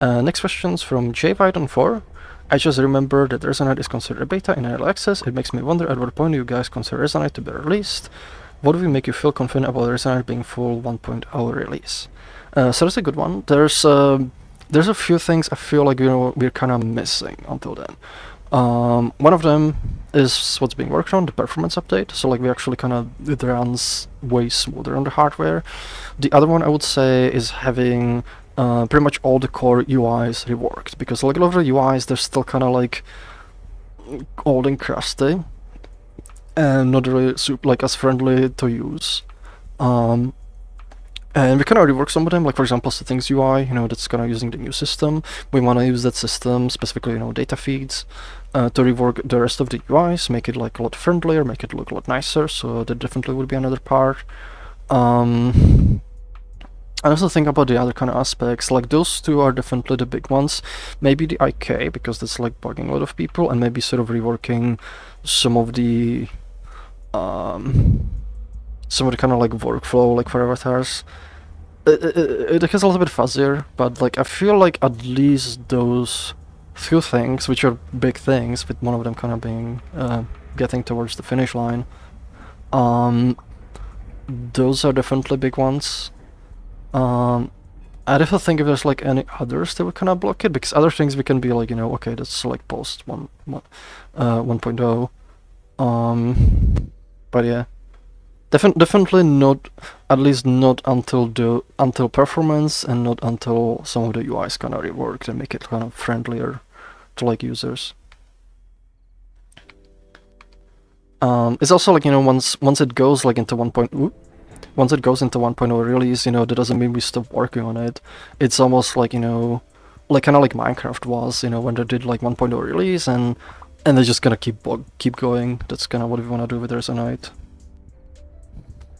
Next question's from jvidon4. I just remember that Resonite is considered a beta in early access. It makes me wonder at what point do you guys consider Resonite to be released? What will make you feel confident about Resonite being full 1.0 release? So that's a good one. There's a few things I feel like we're kind of missing until then. One of them is what's being worked on, the performance update. So like we actually it runs way smoother on the hardware. The other one I would say is having pretty much all the core UIs reworked, because like a lot of the UIs, they're still kind of like old and crusty and not really like as friendly to use. And we kind of rework some of them, like for example settings UI, that's kind of using the new system. We want to use that system, specifically data feeds, to rework the rest of the UIs, make it like a lot friendlier, make it look a lot nicer. So that definitely would be another part. I also think about the other kind of aspects, like those two are definitely the big ones. Maybe the IK, because that's like bugging a lot of people, and maybe sort of reworking some of the kind of like workflow, like for avatars. It gets a little bit fuzzier, but like I feel like at least those few things, which are big things, with one of them kind of being getting towards the finish line, those are definitely big ones. I definitely think if there's like any others that would kind of block it, because other things we can be like, okay, that's like post 1.0. But yeah, definitely not, at least not until performance, and not until some of the UIs kind of reworked and make it kind of friendlier to like users. It's also like, once it goes like into 1.0. Once it goes into 1.0 release, that doesn't mean we stop working on it. It's almost like, like kind of like Minecraft was, when they did like 1.0 release, and they're just gonna keep going. That's kind of what we want to do with Resonite.